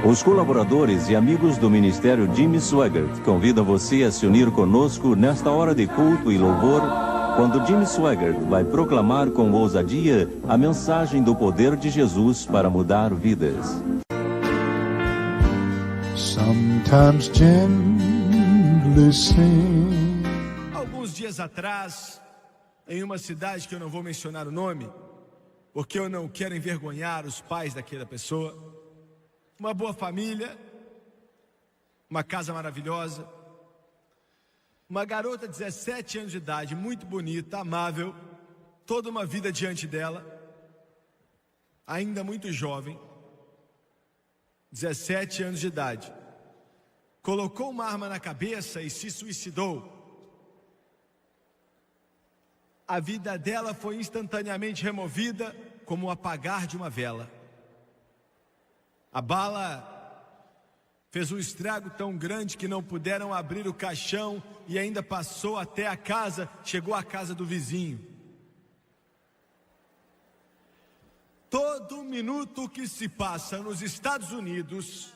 Os colaboradores e amigos do Ministério Jimmy Swaggart convidam você a se unir conosco nesta hora de culto e louvor, quando Jimmy Swaggart vai proclamar com ousadia a mensagem do poder de Jesus para mudar vidas. Sometimes gently sing. Alguns dias atrás, em uma cidade que eu não vou mencionar o nome, porque eu não quero envergonhar os pais daquela pessoa, uma boa família, uma casa maravilhosa, uma garota de 17 anos de idade, muito bonita, amável, toda uma vida diante dela, ainda muito jovem, 17 anos de idade, colocou uma arma na cabeça e se suicidou. A vida dela foi instantaneamente removida como o apagar de uma vela. A bala fez um estrago tão grande que não puderam abrir o caixão e ainda passou até a casa, chegou à casa do vizinho. Todo minuto que se passa nos Estados Unidos,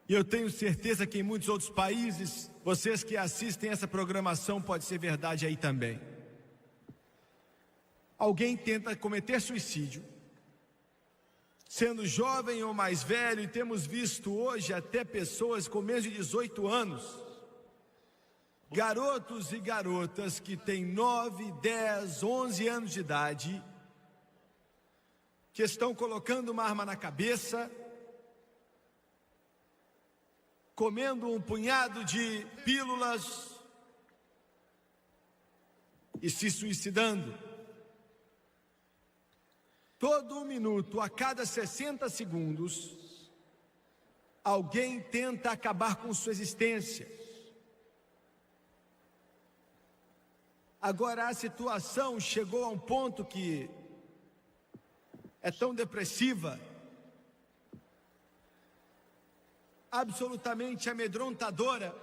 e eu tenho certeza que em muitos outros países, vocês que assistem essa programação, pode ser verdade aí também. Alguém tenta cometer suicídio, sendo jovem ou mais velho, e temos visto hoje até pessoas com menos de 18 anos, garotos e garotas que têm 9, 10, 11 anos de idade, que estão colocando uma arma na cabeça, comendo um punhado de pílulas e se suicidando. Todo um minuto, a cada 60 segundos, alguém tenta acabar com sua existência. Agora a situação chegou a um ponto que é tão depressiva, absolutamente amedrontadora,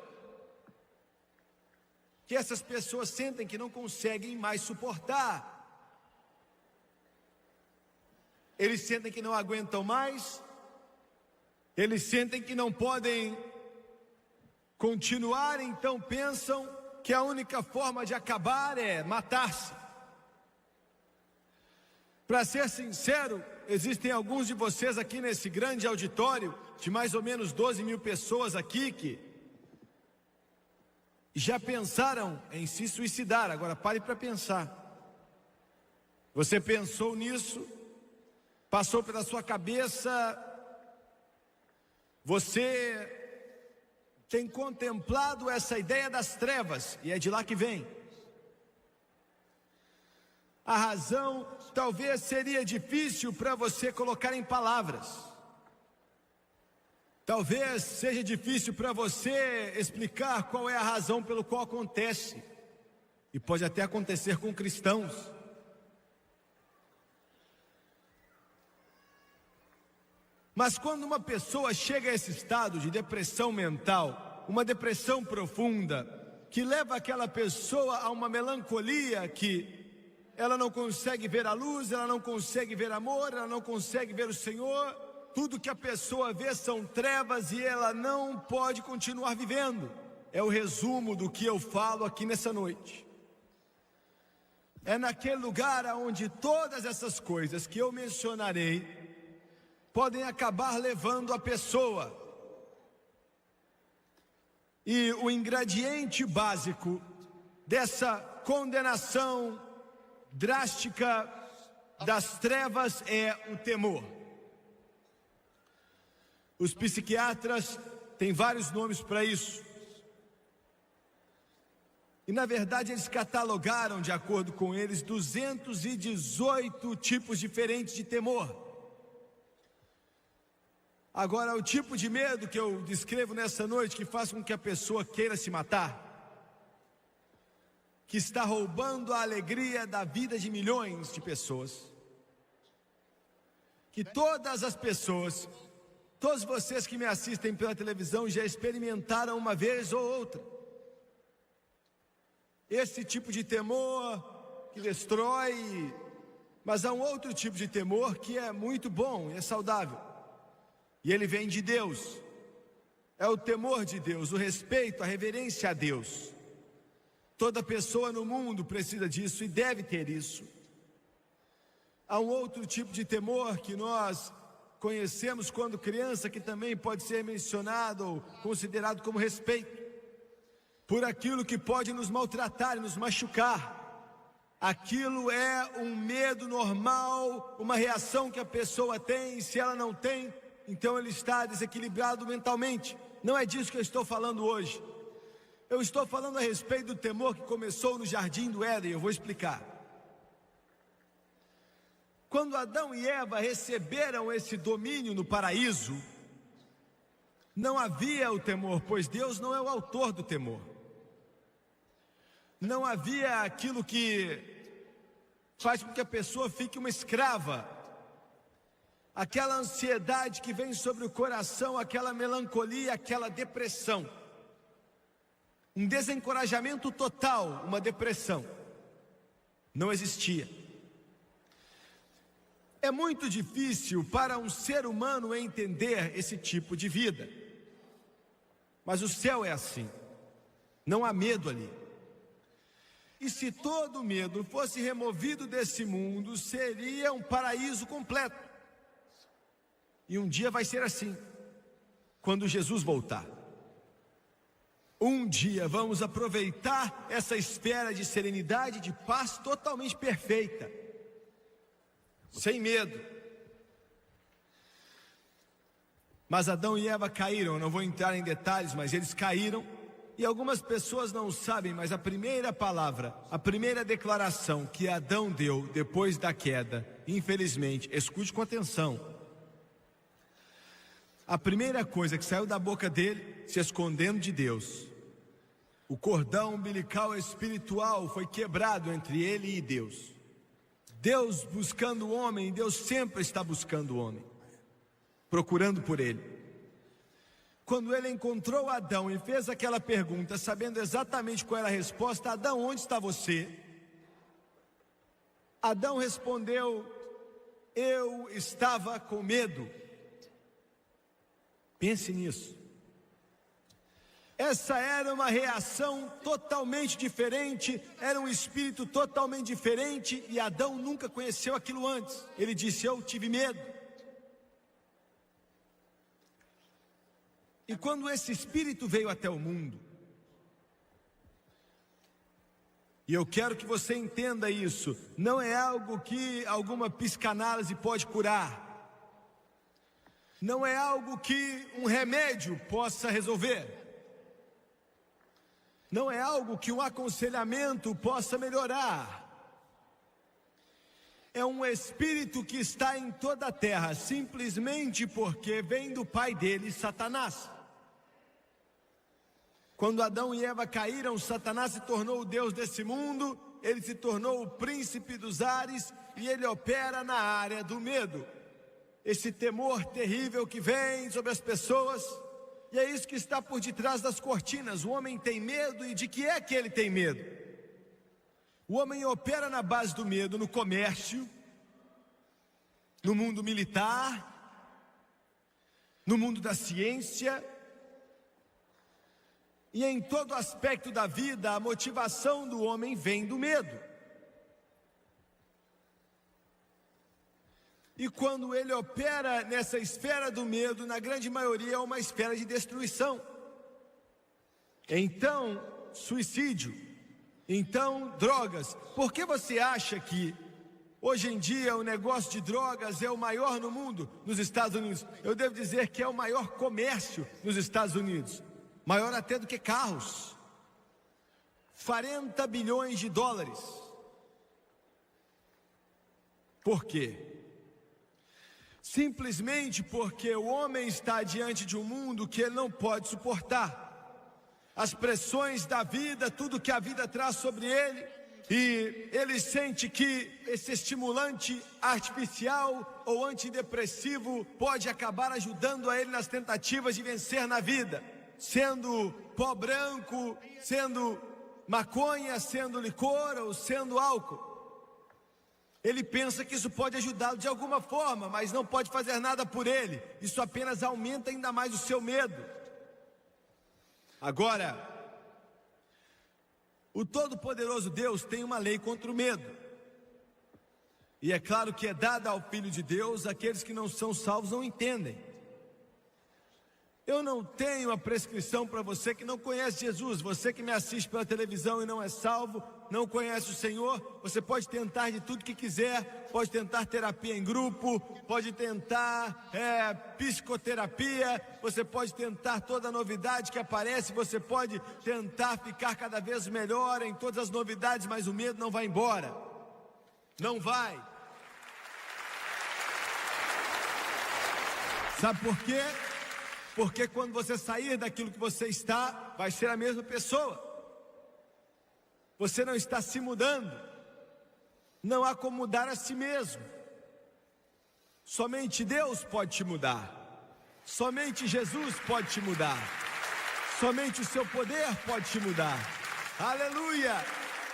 que essas pessoas sentem que não conseguem mais suportar. Eles sentem que não aguentam mais, eles sentem que não podem continuar, então pensam que a única forma de acabar é matar-se. Para ser sincero, existem alguns de vocês aqui nesse grande auditório, de mais ou menos 12 mil pessoas aqui, que já pensaram em se suicidar. Agora pare para pensar. Você pensou nisso? Passou pela sua cabeça? Você tem contemplado essa ideia das trevas, e é de lá que vem. A razão talvez seria difícil para você colocar em palavras. Talvez seja difícil para você explicar qual é a razão pelo qual acontece. E pode até acontecer com cristãos. Mas quando uma pessoa chega a esse estado de depressão mental, uma depressão profunda, que leva aquela pessoa a uma melancolia que ela não consegue ver a luz, ela não consegue ver amor, ela não consegue ver o Senhor, tudo que a pessoa vê são trevas e ela não pode continuar vivendo. É o resumo do que eu falo aqui nessa noite. É naquele lugar onde todas essas coisas que eu mencionarei podem acabar levando a pessoa. E o ingrediente básico dessa condenação drástica das trevas é o temor. Os psiquiatras têm vários nomes para isso. E na verdade eles catalogaram, de acordo com eles, 218 tipos diferentes de temor. Agora, o tipo de medo que eu descrevo nessa noite, que faz com que a pessoa queira se matar, que está roubando a alegria da vida de milhões de pessoas, que todas as pessoas, todos vocês que me assistem pela televisão já experimentaram uma vez ou outra. Esse tipo de temor que destrói, mas há um outro tipo de temor que é muito bom e é saudável. E ele vem de Deus. É o temor de Deus, o respeito, a reverência a Deus. Toda pessoa no mundo precisa disso e deve ter isso. Há um outro tipo de temor que nós conhecemos quando criança, que também pode ser mencionado ou considerado como respeito, por aquilo que pode nos maltratar e nos machucar. Aquilo é um medo normal, uma reação que a pessoa tem, e se ela não tem, então ele está desequilibrado mentalmente. Não é disso que eu estou falando hoje. Eu estou falando a respeito do temor que começou no jardim do Éden. Eu vou explicar. Quando Adão e Eva receberam esse domínio no paraíso, não havia o temor, pois Deus não é o autor do temor. Não havia aquilo que faz com que a pessoa fique uma escrava. Aquela ansiedade que vem sobre o coração, aquela melancolia, aquela depressão. Um desencorajamento total, uma depressão. Não existia. É muito difícil para um ser humano entender esse tipo de vida. Mas o céu é assim. Não há medo ali. E se todo medo fosse removido desse mundo, seria um paraíso completo. E um dia vai ser assim, quando Jesus voltar. Um dia vamos aproveitar essa esfera de serenidade, de paz totalmente perfeita, sem medo. Mas Adão e Eva caíram, eu não vou entrar em detalhes, mas eles caíram. E algumas pessoas não sabem, mas a primeira palavra, a primeira declaração que Adão deu depois da queda, infelizmente, escute com atenção. A primeira coisa que saiu da boca dele, se escondendo de Deus, o cordão umbilical espiritual foi quebrado entre ele e Deus. Deus buscando o homem, Deus sempre está buscando o homem, procurando por ele. Quando ele encontrou Adão e fez aquela pergunta, sabendo exatamente qual era a resposta: Adão, onde está você? Adão respondeu: eu estava com medo. Pense nisso. Essa era uma reação totalmente diferente, era um espírito totalmente diferente, e Adão nunca conheceu aquilo antes. Ele disse: eu tive medo. E quando esse espírito veio até o mundo, e eu quero que você entenda isso, não é algo que alguma psicanálise pode curar, não é algo que um remédio possa resolver, não é algo que um aconselhamento possa melhorar. É um espírito que está em toda a terra, simplesmente porque vem do pai dele, Satanás. Quando Adão e Eva caíram, Satanás se tornou o Deus desse mundo, ele se tornou o príncipe dos ares e ele opera na área do medo. Esse temor terrível que vem sobre as pessoas, e é isso que está por detrás das cortinas. O homem tem medo, e de que é que ele tem medo? O homem opera na base do medo, no comércio, no mundo militar, no mundo da ciência, e em todo aspecto da vida, a motivação do homem vem do medo. E quando ele opera nessa esfera do medo, na grande maioria é uma esfera de destruição. Então, suicídio. Então, drogas. Por que você acha que hoje em dia o negócio de drogas é o maior no mundo? Nos Estados Unidos. Eu devo dizer que é o maior comércio nos Estados Unidos. Maior até do que carros. 40 bilhões de dólares. Por quê? Simplesmente porque o homem está diante de um mundo que ele não pode suportar. As pressões da vida, tudo que a vida traz sobre ele, e ele sente que esse estimulante artificial ou antidepressivo pode acabar ajudando a ele nas tentativas de vencer na vida. Sendo pó branco, sendo maconha, sendo licor ou sendo álcool. Ele pensa que isso pode ajudá-lo de alguma forma, mas não pode fazer nada por ele. Isso apenas aumenta ainda mais o seu medo. Agora, o Todo-Poderoso Deus tem uma lei contra o medo. E é claro que é dada ao Filho de Deus, aqueles que não são salvos não entendem. Eu não tenho a prescrição para você que não conhece Jesus. Você que me assiste pela televisão e não é salvo, não conhece o Senhor. Você pode tentar de tudo que quiser. Pode tentar terapia em grupo, pode tentar psicoterapia. Você pode tentar toda novidade que aparece. Você pode tentar ficar cada vez melhor em todas as novidades, mas o medo não vai embora. Não vai. Sabe por quê? Porque quando você sair daquilo que você está, vai ser a mesma pessoa. Você não está se mudando. Não há como mudar a si mesmo. Somente Deus pode te mudar. Somente Jesus pode te mudar. Somente o seu poder pode te mudar. Aleluia!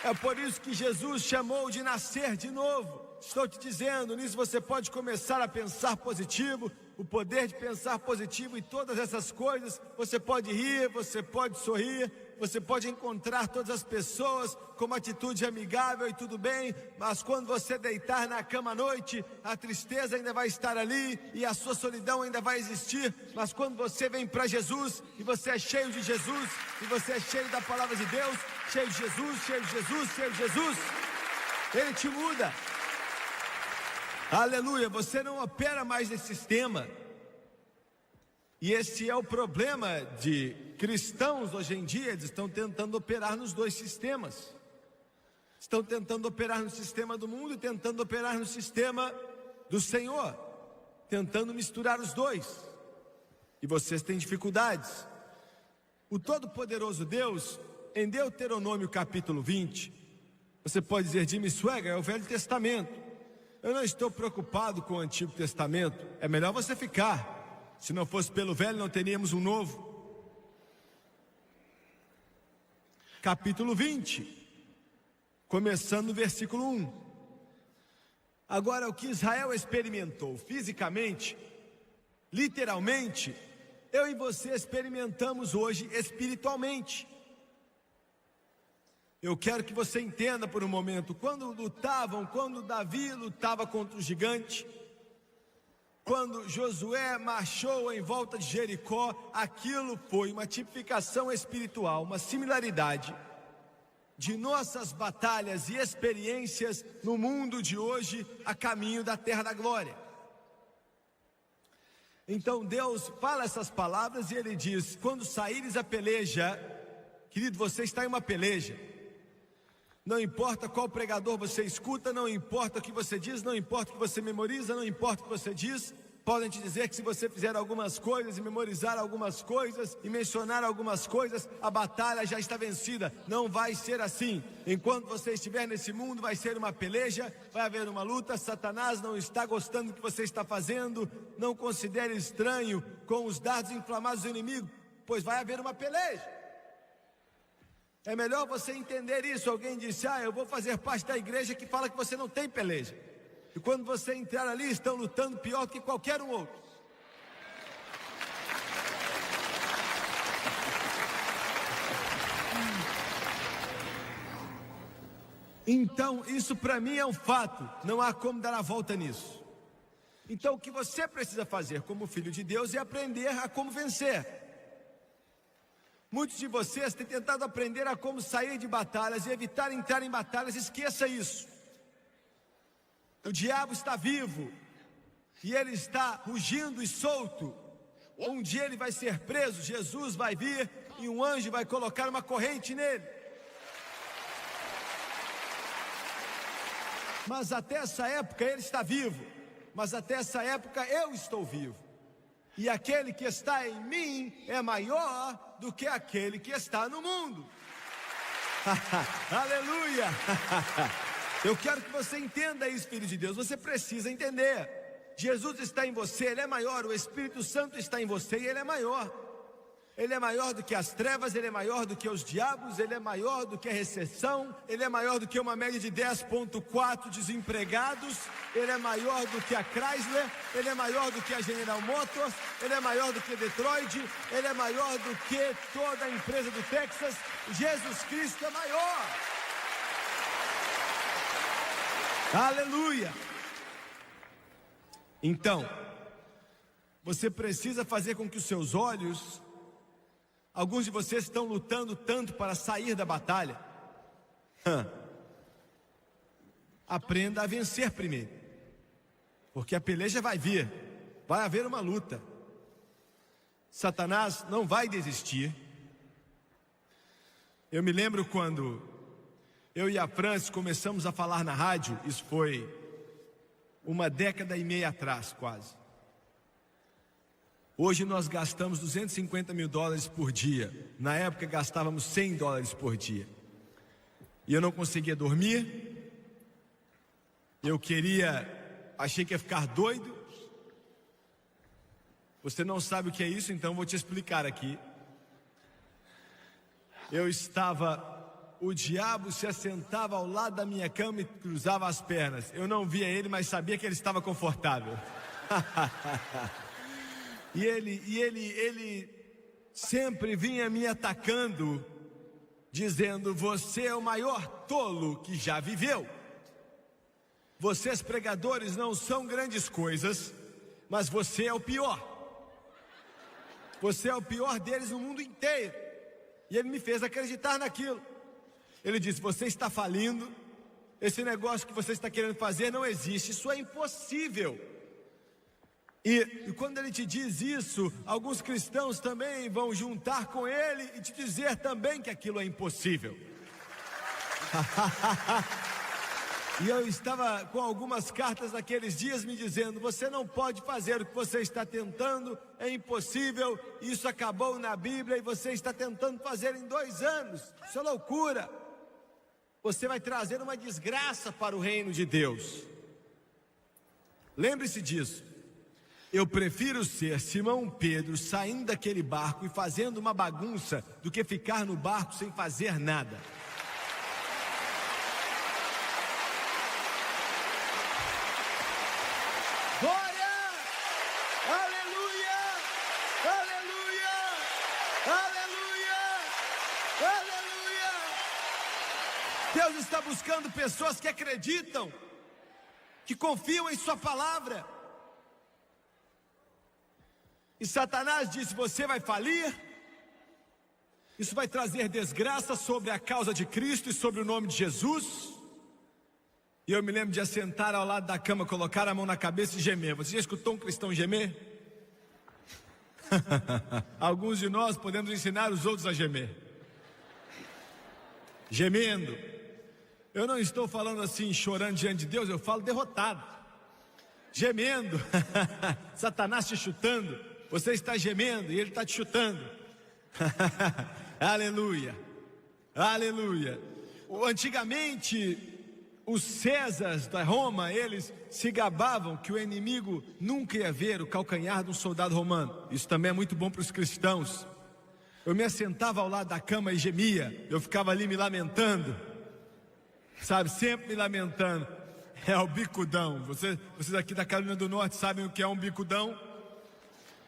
É por isso que Jesus chamou de nascer de novo. Estou te dizendo, nisso você pode começar a pensar positivo. O poder de pensar positivo e todas essas coisas. Você pode rir, você pode sorrir, você pode encontrar todas as pessoas com uma atitude amigável e tudo bem, mas quando você deitar na cama à noite, a tristeza ainda vai estar ali e a sua solidão ainda vai existir. Mas quando você vem para Jesus e você é cheio de Jesus e você é cheio da palavra de Deus, cheio de Jesus, cheio de Jesus, cheio de Jesus, Ele te muda. Aleluia, você não opera mais nesse sistema. E esse é o problema de cristãos hoje em dia. Eles estão tentando operar nos dois sistemas. Estão tentando operar no sistema do mundo e tentando operar no sistema do Senhor, tentando misturar os dois. E vocês têm dificuldades. O Todo-Poderoso Deus, em Deuteronômio capítulo 20, você pode dizer, Jimmy Swaggart, é o Velho Testamento. Eu não estou preocupado com o Antigo Testamento. É melhor você ficar. Se não fosse pelo Velho, não teríamos um novo. Capítulo 20, começando no versículo 1. Agora, o que Israel experimentou fisicamente, literalmente, eu e você experimentamos hoje espiritualmente. Eu quero que você entenda por um momento, quando Davi lutava contra o gigante, quando Josué marchou em volta de Jericó, aquilo foi uma tipificação espiritual, uma similaridade de nossas batalhas e experiências no mundo de hoje, a caminho da terra da glória. Então Deus fala essas palavras e Ele diz, quando saíres a peleja, querido, você está em uma peleja. Não importa qual pregador você escuta, não importa o que você diz, não importa o que você memoriza, não importa o que você diz. Podem te dizer que se você fizer algumas coisas e memorizar algumas coisas e mencionar algumas coisas, a batalha já está vencida. Não vai ser assim. Enquanto você estiver nesse mundo, vai ser uma peleja, vai haver uma luta. Satanás não está gostando do que você está fazendo. Não considere estranho com os dardos inflamados do inimigo, pois vai haver uma peleja. É melhor você entender isso. Alguém disse, eu vou fazer parte da igreja que fala que você não tem peleja. E quando você entrar ali, estão lutando pior do que qualquer um outro. Então, isso para mim é um fato. Não há como dar a volta nisso. Então, o que você precisa fazer como filho de Deus é aprender a como vencer. Muitos de vocês têm tentado aprender a como sair de batalhas e evitar entrar em batalhas. Esqueça isso. O diabo está vivo e ele está rugindo e solto. Um dia ele vai ser preso, Jesus vai vir e um anjo vai colocar uma corrente nele. Mas até essa época ele está vivo. Mas até essa época eu estou vivo. E aquele que está em mim é maior do que aquele que está no mundo. Aleluia! Eu quero que você entenda isso, filho de Deus. Você precisa entender. Jesus está em você, Ele é maior. O Espírito Santo está em você e Ele é maior. Ele é maior do que as trevas, Ele é maior do que os diabos, Ele é maior do que a recessão, Ele é maior do que uma média de 10,4 desempregados, Ele é maior do que a Chrysler, Ele é maior do que a General Motors, Ele é maior do que Detroit, Ele é maior do que toda a empresa do Texas. Jesus Cristo é maior. Aleluia! Então, você precisa fazer com que os seus olhos... Alguns de vocês estão lutando tanto para sair da batalha. Aprenda a vencer primeiro, porque a peleja vai vir, vai haver uma luta. Satanás não vai desistir. Eu me lembro quando eu e a Francis começamos a falar na rádio, isso foi 1,5 décadas atrás, quase. Hoje nós gastamos $250 mil por dia. Na época gastávamos $100 por dia. E eu não conseguia dormir. Achei que ia ficar doido. Você não sabe o que é isso, então vou te explicar aqui. O diabo se assentava ao lado da minha cama e cruzava as pernas. Eu não via ele, mas sabia que ele estava confortável. E ele sempre vinha me atacando, dizendo: você é o maior tolo que já viveu. Vocês pregadores não são grandes coisas, mas você é o pior. Você é o pior deles no mundo inteiro. E ele me fez acreditar naquilo. Ele disse: você está falindo, esse negócio que você está querendo fazer não existe, isso é impossível. E quando ele te diz isso, alguns cristãos também vão juntar com ele e te dizer também que aquilo é impossível. E eu estava com algumas cartas naqueles dias me dizendo: você não pode fazer o que você está tentando, é impossível, isso acabou na Bíblia e você está tentando fazer em 2 anos, isso é loucura. Você vai trazer uma desgraça para o reino de Deus. Lembre-se disso. Eu prefiro ser Simão Pedro saindo daquele barco e fazendo uma bagunça do que ficar no barco sem fazer nada. Glória! Aleluia! Aleluia! Aleluia! Aleluia! Deus está buscando pessoas que acreditam, que confiam em sua palavra. E Satanás disse: você vai falir, isso vai trazer desgraça sobre a causa de Cristo e sobre o nome de Jesus. E eu me lembro de assentar ao lado da cama, colocar a mão na cabeça e gemer. Você já escutou um cristão gemer? Alguns de nós podemos ensinar os outros a gemer. Gemendo. Eu não estou falando assim, chorando diante de Deus, eu falo derrotado. Gemendo. Satanás te chutando. Você está gemendo e ele está te chutando. Aleluia, aleluia. Antigamente, os Césares da Roma, eles se gabavam que o inimigo nunca ia ver o calcanhar de um soldado romano. Isso também é muito bom para os cristãos. Eu me assentava ao lado da cama e gemia. Eu ficava ali me lamentando, sabe, sempre me lamentando. É o bicudão. Vocês aqui da Carolina do Norte sabem o que é um bicudão?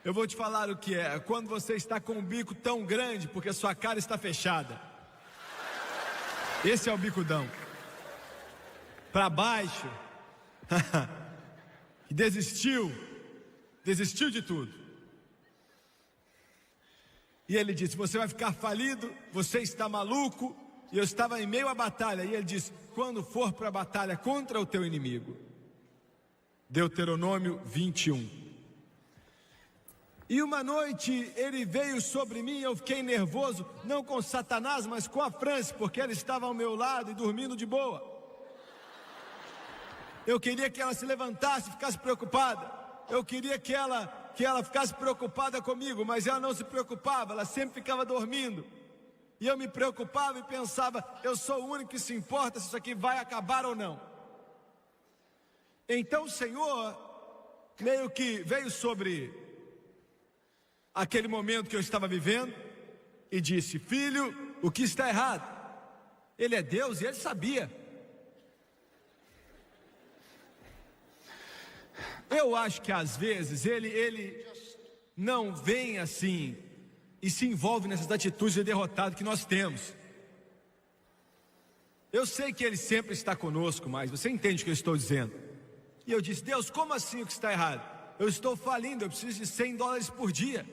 Eu vou te falar o que é. Quando você está com um bico tão grande porque a sua cara está fechada. Esse é o bicudão. Para baixo. E desistiu de tudo. E ele disse: você vai ficar falido, você está maluco. E eu estava em meio à batalha. E ele disse: quando for para a batalha contra o teu inimigo. Deuteronômio 21. E uma noite ele veio sobre mim, eu fiquei nervoso, não com Satanás, mas com a Francis, porque ela estava ao meu lado e dormindo de boa. Eu queria que ela se levantasse e ficasse preocupada. Eu queria que ela ficasse preocupada comigo, mas ela não se preocupava, ela sempre ficava dormindo. E eu me preocupava e pensava: eu sou o único que se importa se isso aqui vai acabar ou não. Então o Senhor meio que veio sobre aquele momento que eu estava vivendo e disse: filho, o que está errado? Ele é Deus e ele sabia. Eu acho que às vezes ele não vem assim e se envolve nessas atitudes de derrotado que nós temos. Eu sei que ele sempre está conosco, mas você entende o que eu estou dizendo. E eu disse: Deus, como assim o que está errado? Eu estou falindo, eu preciso de $100 por dia.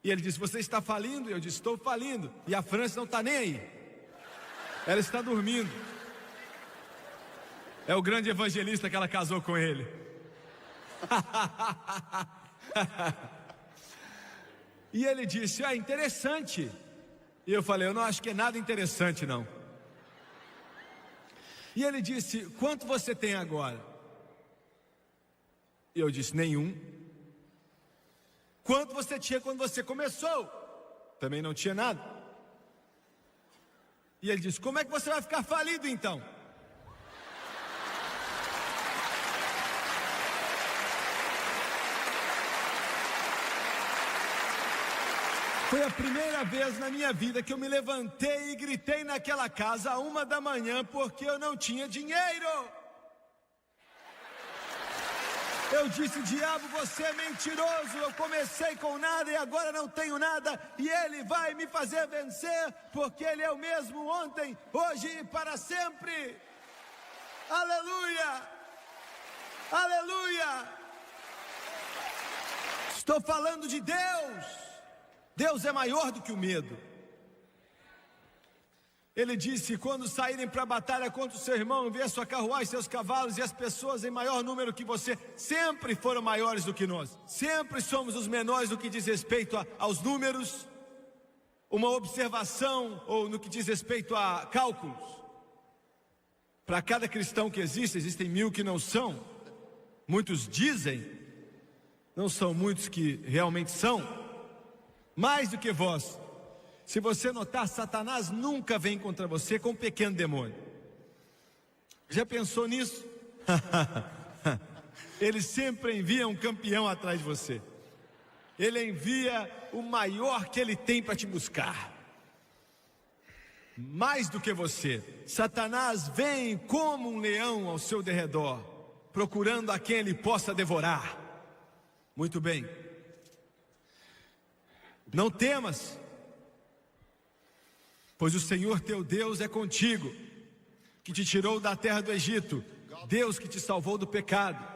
E ele disse: você está falindo? E eu disse: estou falindo. E a França não está nem aí, ela está dormindo. É o grande evangelista que ela casou com ele. E ele disse: interessante. E eu falei: eu não acho que é nada interessante não. E ele disse: quanto você tem agora? E eu disse: nenhum. Quanto você tinha quando você começou? Também não tinha nada. E ele disse: como é que você vai ficar falido então? Foi a primeira vez na minha vida que eu me levantei e gritei naquela casa à 1 da manhã porque eu não tinha dinheiro. Eu disse: diabo, você é mentiroso, eu comecei com nada e agora não tenho nada, e ele vai me fazer vencer, porque ele é o mesmo ontem, hoje e para sempre. Aleluia, aleluia. Estou falando de Deus. Deus é maior do que o medo. Ele disse: quando saírem para a batalha contra o seu irmão, ver sua carruagem, seus cavalos e as pessoas em maior número que você, sempre foram maiores do que nós. Sempre somos os menores no que diz respeito aos números, uma observação, ou no que diz respeito a cálculos. Para cada cristão que existe, existem 1000 que não são. Muitos dizem, não são muitos que realmente são. Mais do que vós. Se você notar, Satanás nunca vem contra você com um pequeno demônio. Já pensou nisso? Ele sempre envia um campeão atrás de você. Ele envia o maior que ele tem para te buscar. Mais do que você. Satanás vem como um leão ao seu derredor, procurando a quem ele possa devorar. Muito bem. Não temas, pois o Senhor teu Deus é contigo, que te tirou da terra do Egito, Deus que te salvou do pecado.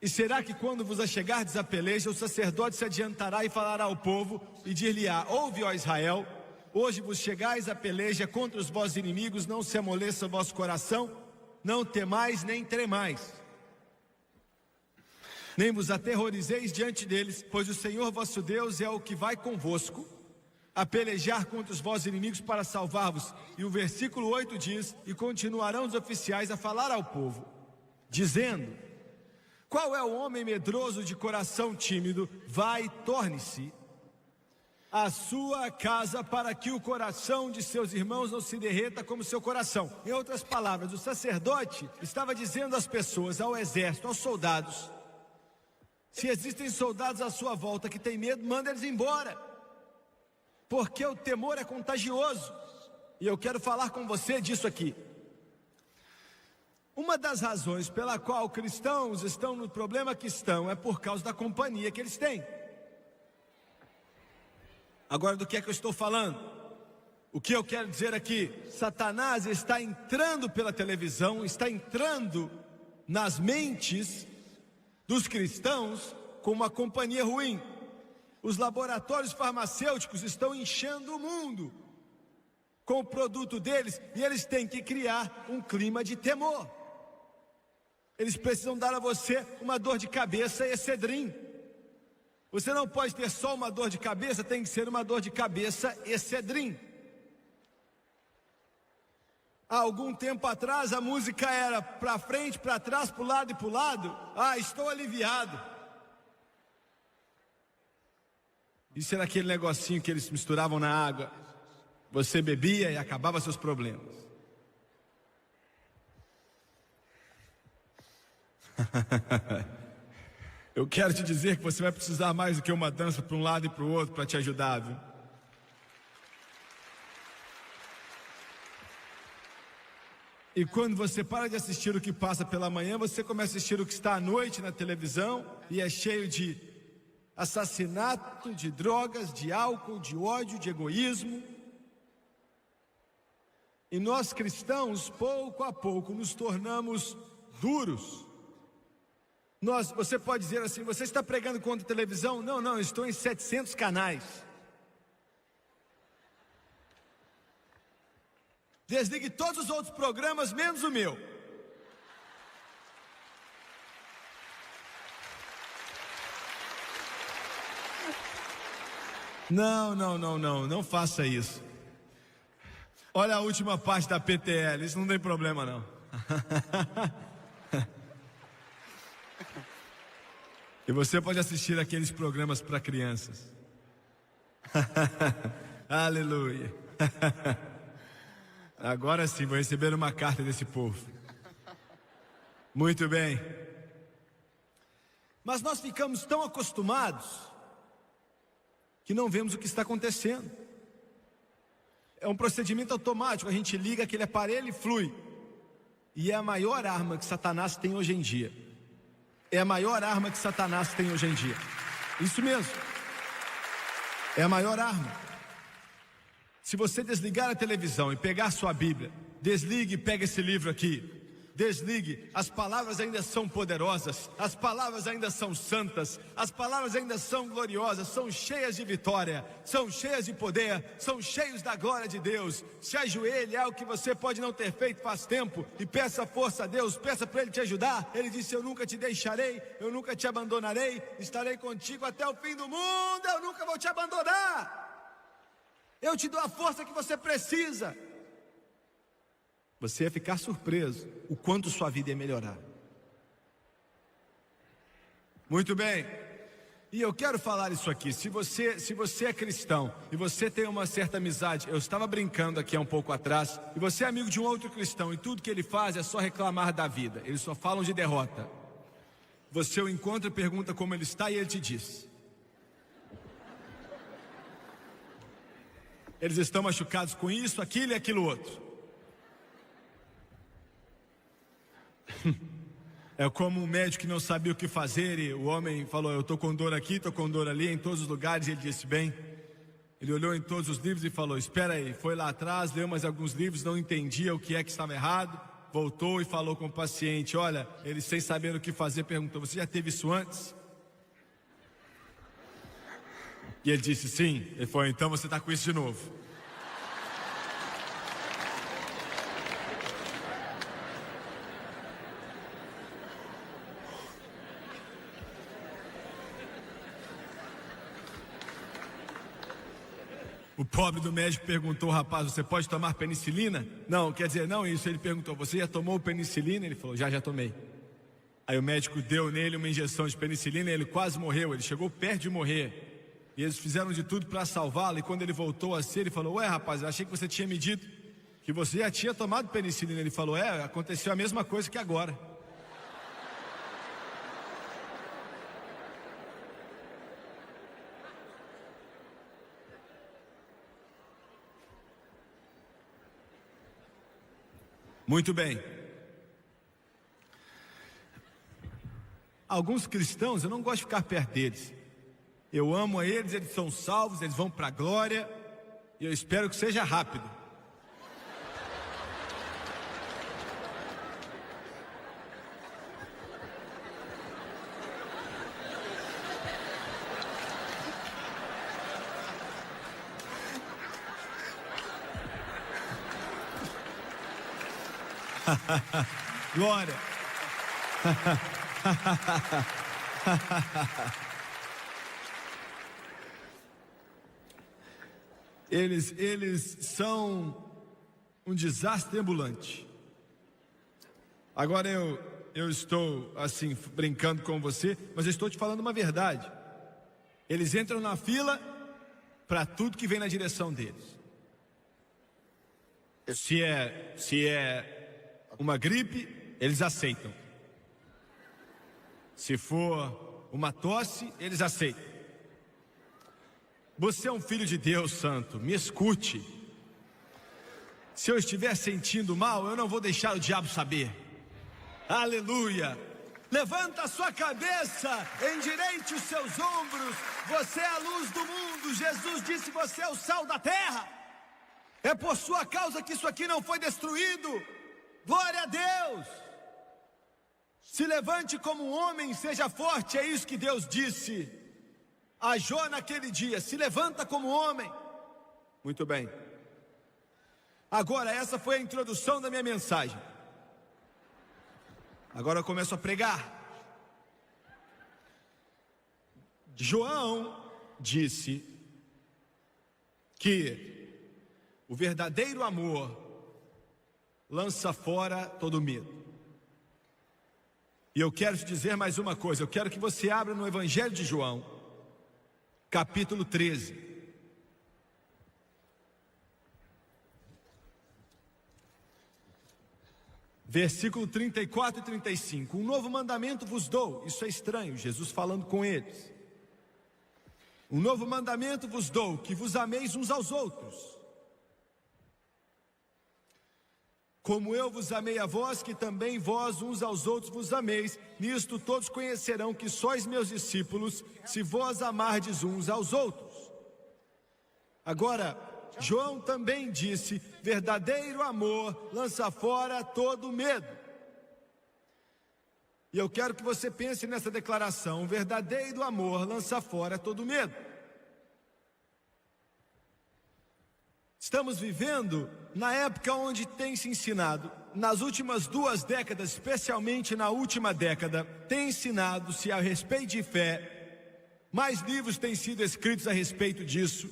E será que quando vos achegardes à peleja, o sacerdote se adiantará e falará ao povo, e dir-lhe-á: ouve, ó Israel, hoje vos chegais à peleja contra os vossos inimigos, não se amoleça o vosso coração, não temais nem tremais. Nem vos aterrorizeis diante deles, pois o Senhor vosso Deus é o que vai convosco, a pelejar contra os vossos inimigos para salvar-vos. E o versículo 8 diz: e continuarão os oficiais a falar ao povo, dizendo: qual é o homem medroso de coração tímido? Vai, torne-se a sua casa, para que o coração de seus irmãos não se derreta como seu coração. Em outras palavras, o sacerdote estava dizendo às pessoas, ao exército, aos soldados: se existem soldados à sua volta que têm medo, manda eles embora, porque o temor é contagioso. E eu quero falar com você disso aqui. Uma das razões pela qual cristãos estão no problema que estão é por causa da companhia que eles têm. Agora, do que é que eu estou falando? O que eu quero dizer aqui? Satanás está entrando pela televisão, está entrando nas mentes dos cristãos com uma companhia ruim. Os laboratórios farmacêuticos estão enchendo o mundo com o produto deles, e eles têm que criar um clima de temor. Eles precisam dar a você uma dor de cabeça Excedrin. Você não pode ter só uma dor de cabeça, tem que ser uma dor de cabeça Excedrin. Há algum tempo atrás a música era para frente, para trás, para o lado e para o lado. Ah, estou aliviado. Isso era aquele negocinho que eles misturavam na água. Você bebia e acabava seus problemas. Eu quero te dizer que você vai precisar mais do que uma dança para um lado e para o outro para te ajudar, viu? E quando você para de assistir o que passa pela manhã, você começa a assistir o que está à noite na televisão e é cheio de assassinato, de drogas, de álcool, de ódio, de egoísmo. E nós cristãos, pouco a pouco, nos tornamos duros. Você pode dizer assim, você está pregando contra a televisão? Não, eu estou em 700 canais. Desligue todos os outros programas, menos o meu. Não faça isso. Olha a última parte da PTL, isso não tem problema não. E você pode assistir aqueles programas para crianças. Aleluia. Agora sim, vou receber uma carta desse povo. Muito bem. Mas nós ficamos tão acostumados que não vemos o que está acontecendo. É um procedimento automático, a gente liga aquele aparelho e flui. E é a maior arma que Satanás tem hoje em dia. É a maior arma que Satanás tem hoje em dia. Isso mesmo. É a maior arma. Se você desligar a televisão e pegar sua Bíblia, desligue e pega esse livro aqui. Desligue, as palavras ainda são poderosas, as palavras ainda são santas, as palavras ainda são gloriosas, são cheias de vitória, são cheias de poder, são cheios da glória de Deus. Se ajoelhe, é o que você pode não ter feito faz tempo, e peça força a Deus, peça para Ele te ajudar. Ele disse, eu nunca te deixarei, eu nunca te abandonarei, estarei contigo até o fim do mundo, eu nunca vou te abandonar. Eu te dou a força que você precisa. Você ia ficar surpreso o quanto sua vida ia melhorar. Muito bem. E eu quero falar isso aqui. Se você é cristão e você tem uma certa amizade, eu estava brincando aqui há um pouco atrás, e você é amigo de um outro cristão e tudo que ele faz é só reclamar da vida. Eles só falam de derrota. Você o encontra e pergunta como ele está e ele te diz. Eles estão machucados com isso, aquilo e aquilo outro. É como um médico que não sabia o que fazer e o homem falou, eu estou com dor aqui, estou com dor ali, em todos os lugares. E ele disse, bem, ele olhou em todos os livros e falou, espera aí. Foi lá atrás, leu mais alguns livros, não entendia o que é que estava errado, voltou e falou com o paciente, olha, ele sem saber o que fazer, perguntou, você já teve isso antes? E ele disse, sim. Ele falou, então você está com isso de novo. O pobre do médico perguntou, rapaz, você pode tomar penicilina? Não, quer dizer, não isso. Ele perguntou, você já tomou penicilina? Ele falou, já tomei. Aí o médico deu nele uma injeção de penicilina e ele quase morreu, ele chegou perto de morrer. E eles fizeram de tudo para salvá-lo, e quando ele voltou a ser, ele falou, ué rapaz, eu achei que você tinha me dito que você já tinha tomado penicilina. Ele falou, aconteceu a mesma coisa que agora. Muito bem. Alguns cristãos, eu não gosto de ficar perto deles. Eu amo a eles, eles são salvos, eles vão para a glória. E eu espero que seja rápido. Glória. Eles são um desastre ambulante. Agora eu estou assim brincando com você, mas eu estou te falando uma verdade. Eles entram na fila para tudo que vem na direção deles. Se é uma gripe, eles aceitam. Se for uma tosse, eles aceitam. Você é um filho de Deus, santo, me escute. Se eu estiver sentindo mal, eu não vou deixar o diabo saber. Aleluia! Levanta a sua cabeça, endireite os seus ombros. Você é a luz do mundo. Jesus disse: você é o sal da terra. É por sua causa que isso aqui não foi destruído. Glória a Deus. Se levante como um homem, seja forte. É isso que Deus disse a Jó naquele dia: se levanta como homem. Muito bem. Agora, essa foi a introdução da minha mensagem. Agora eu começo a pregar. João disse que o verdadeiro amor lança fora todo medo. E eu quero te dizer mais uma coisa. Eu quero que você abra no Evangelho de João, capítulo 13. Versículo 34 e 35. Um novo mandamento vos dou. Isso é estranho, Jesus falando com eles. Um novo mandamento vos dou, que vos ameis uns aos outros. Como eu vos amei a vós, que também vós uns aos outros vos ameis. Nisto todos conhecerão que sois meus discípulos, se vós amardes uns aos outros. Agora, João também disse: verdadeiro amor lança fora todo medo. E eu quero que você pense nessa declaração: o verdadeiro amor lança fora todo medo. Estamos vivendo na época onde tem se ensinado, nas últimas 2 décadas, especialmente na última década, tem ensinado-se a respeito de fé. Mais livros têm sido escritos a respeito disso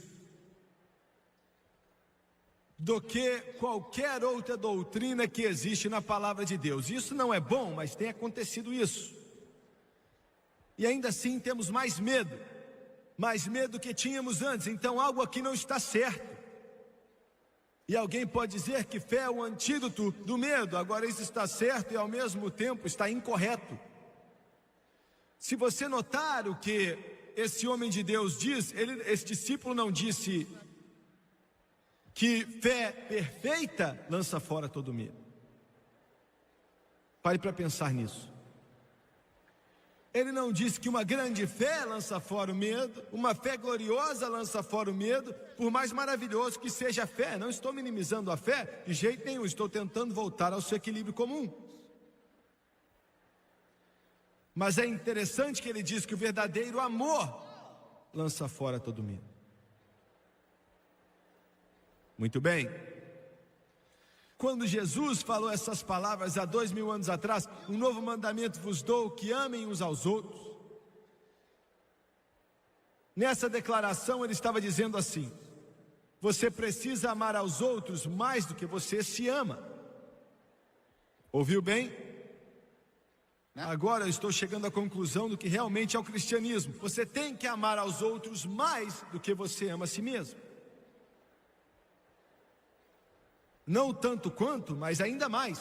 do que qualquer outra doutrina que existe na palavra de Deus. Isso não é bom, mas tem acontecido isso. E ainda assim temos mais medo que tínhamos antes. Então algo aqui não está certo. E alguém pode dizer que fé é o antídoto do medo. Agora isso está certo e ao mesmo tempo está incorreto. Se você notar o que esse homem de Deus diz, esse discípulo não disse que fé perfeita lança fora todo medo. Pare para pensar nisso. Ele não disse que uma grande fé lança fora o medo, uma fé gloriosa lança fora o medo, por mais maravilhoso que seja a fé. Não estou minimizando a fé de jeito nenhum, estou tentando voltar ao seu equilíbrio comum. Mas é interessante que ele diz que o verdadeiro amor lança fora todo medo. Muito bem. Quando Jesus falou essas palavras há 2000 anos atrás: um novo mandamento vos dou, que amem uns aos outros. Nessa declaração ele estava dizendo assim: você precisa amar aos outros mais do que você se ama. Ouviu bem? Agora eu estou chegando à conclusão do que realmente é o cristianismo. Você tem que amar aos outros mais do que você ama a si mesmo. Não tanto quanto, mas ainda mais.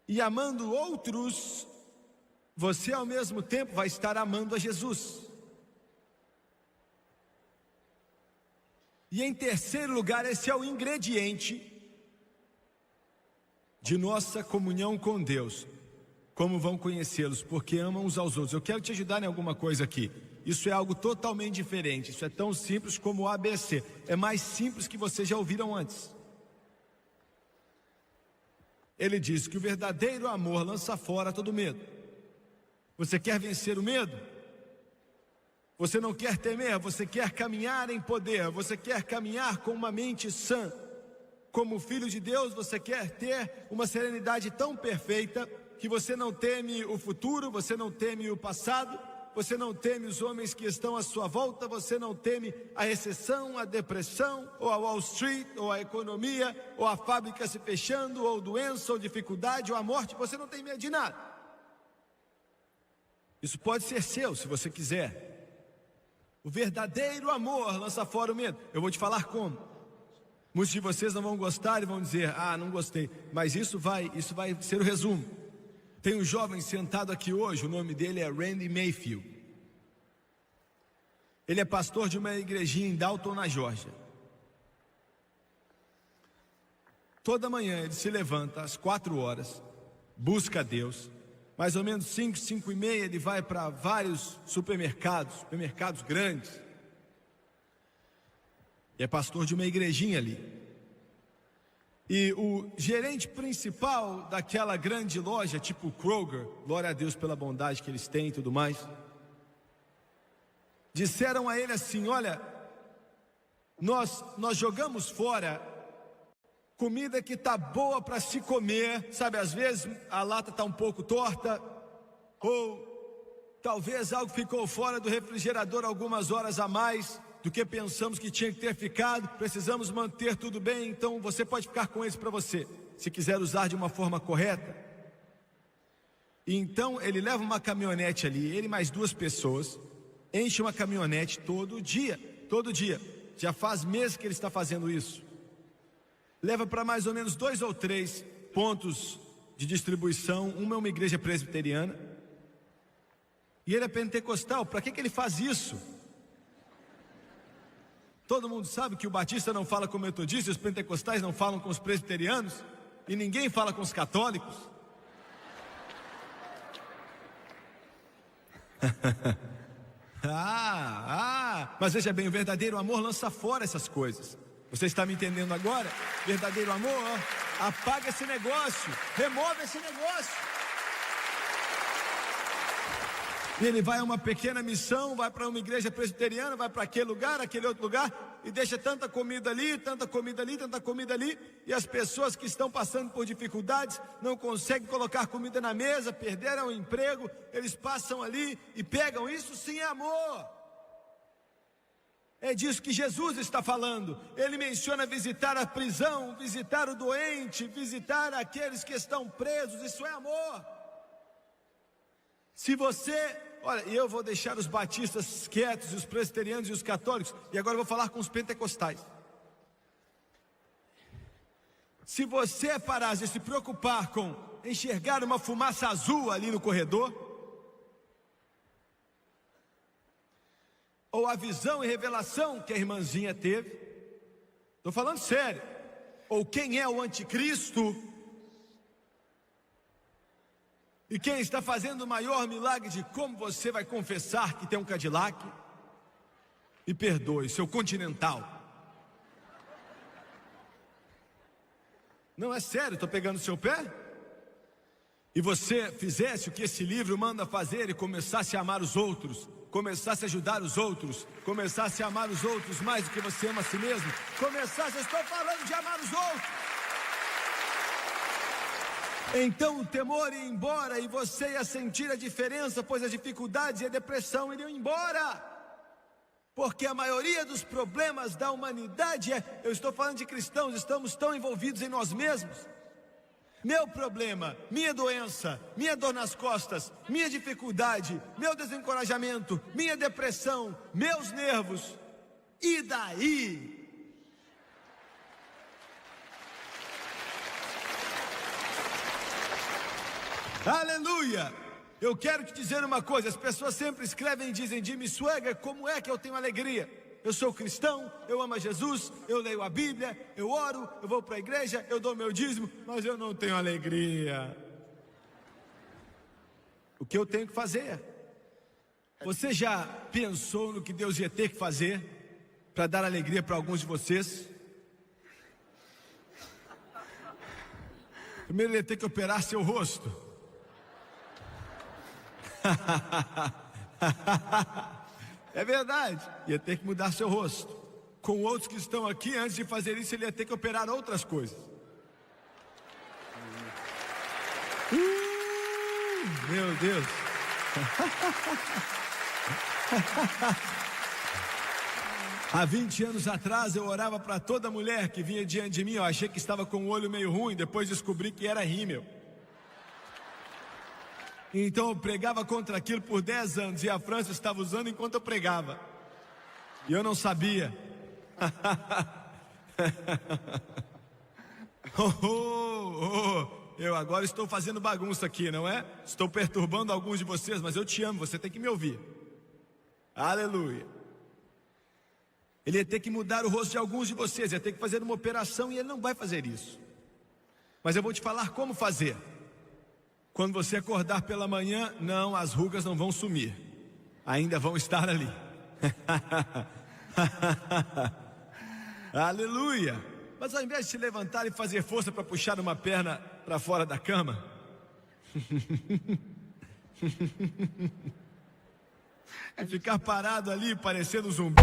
E amando outros, você ao mesmo tempo vai estar amando a Jesus. E em terceiro lugar, esse é o ingrediente de nossa comunhão com Deus. Como vão conhecê-los? Porque amam uns aos outros. Eu quero te ajudar em alguma coisa aqui. Isso é algo totalmente diferente. Isso é tão simples como o ABC. É mais simples que vocês já ouviram antes. Ele diz que o verdadeiro amor lança fora todo medo. Você quer vencer o medo? Você não quer temer, você quer caminhar em poder, você quer caminhar com uma mente sã. Como filho de Deus, você quer ter uma serenidade tão perfeita que você não teme o futuro, você não teme o passado, você não teme os homens que estão à sua volta, você não teme a recessão, a depressão, ou a Wall Street, ou a economia, ou a fábrica se fechando, ou doença, ou dificuldade, ou a morte. Você não tem medo de nada. Isso pode ser seu, se você quiser. O verdadeiro amor lança fora o medo. Eu vou te falar como. Muitos de vocês não vão gostar e vão dizer: ah, não gostei. Mas isso vai ser o resumo. Tem um jovem sentado aqui hoje, o nome dele é Randy Mayfield. Ele é pastor de uma igrejinha em Dalton, na Geórgia. Toda manhã ele se levanta às 4 horas, busca a Deus. Mais ou menos 5, 5 e meia ele vai para vários supermercados grandes. E é pastor de uma igrejinha ali. E o gerente principal daquela grande loja, tipo Kroger, glória a Deus pela bondade que eles têm e tudo mais, disseram a ele assim: olha, nós jogamos fora comida que tá boa para se comer, sabe, às vezes a lata tá um pouco torta, ou talvez algo ficou fora do refrigerador algumas horas a mais do que pensamos que tinha que ter ficado. Precisamos manter tudo bem, então você pode ficar com eles para você, se quiser usar de uma forma correta. E então ele leva uma caminhonete ali, ele mais 2 pessoas, enche uma caminhonete todo dia, já faz meses que ele está fazendo isso. Leva para mais ou menos 2 ou 3 pontos de distribuição. Uma é uma igreja presbiteriana, e ele é pentecostal. Para que ele faz isso? Todo mundo sabe que o batista não fala com o metodista, os pentecostais não falam com os presbiterianos, e ninguém fala com os católicos. Mas veja bem, o verdadeiro amor lança fora essas coisas. Você está me entendendo agora? Verdadeiro amor, apaga esse negócio, remove esse negócio. E ele vai a uma pequena missão, vai para uma igreja presbiteriana, vai para aquele lugar, aquele outro lugar, e deixa tanta comida ali, tanta comida ali, tanta comida ali, e as pessoas que estão passando por dificuldades não conseguem colocar comida na mesa, perderam o emprego, eles passam ali e pegam. Isso sim é amor. É disso que Jesus está falando. Ele menciona visitar a prisão, visitar o doente, visitar aqueles que estão presos. Isso é amor. Se você, olha, eu vou deixar os batistas quietos, os presbiterianos e os católicos, e agora eu vou falar com os pentecostais. Se você parar de se preocupar com enxergar uma fumaça azul ali no corredor, ou a visão e revelação que a irmãzinha teve, estou falando sério, ou quem é o anticristo, e quem está fazendo o maior milagre de como você vai confessar que tem um Cadillac, e perdoe, seu Continental. Não é sério, estou pegando seu pé. E você fizesse o que esse livro manda fazer e começasse a amar os outros, começasse a ajudar os outros, começasse a amar os outros mais do que você ama a si mesmo, começasse, eu estou falando de amar os outros. Então o temor ia embora e você ia sentir a diferença, pois as dificuldades e a depressão iriam embora. Porque a maioria dos problemas da humanidade eu estou falando de cristãos, estamos tão envolvidos em nós mesmos. Meu problema, minha doença, minha dor nas costas, minha dificuldade, meu desencorajamento, minha depressão, meus nervos, e daí? Aleluia! Eu quero te dizer uma coisa, as pessoas sempre escrevem e dizem: Jimmy Swaggart, como é que eu tenho alegria? Eu sou cristão, eu amo a Jesus, eu leio a Bíblia, eu oro, eu vou para a igreja, eu dou meu dízimo, mas eu não tenho alegria. O que eu tenho que fazer? Você já pensou no que Deus ia ter que fazer para dar alegria para alguns de vocês? Primeiro ele ia ter que operar seu rosto. É verdade, ia ter que mudar seu rosto. Com outros que estão aqui, antes de fazer isso, ele ia ter que operar outras coisas. Meu Deus. Há 20 anos atrás eu orava para toda mulher que vinha diante de mim. Eu achei que estava com o olho meio ruim, depois descobri que era rímel. Então eu pregava contra aquilo por 10 anos e a França estava usando enquanto eu pregava. E eu não sabia. eu agora estou fazendo bagunça aqui, não é? Estou perturbando alguns de vocês, mas eu te amo, você tem que me ouvir. Aleluia. Ele ia ter que mudar o rosto de alguns de vocês, ia ter que fazer uma operação e ele não vai fazer isso. Mas eu vou te falar como fazer. Quando você acordar pela manhã, não, as rugas não vão sumir, ainda vão estar ali. Aleluia. Mas ao invés de se levantar e fazer força para puxar uma perna para fora da cama, é ficar parado ali parecendo um zumbi.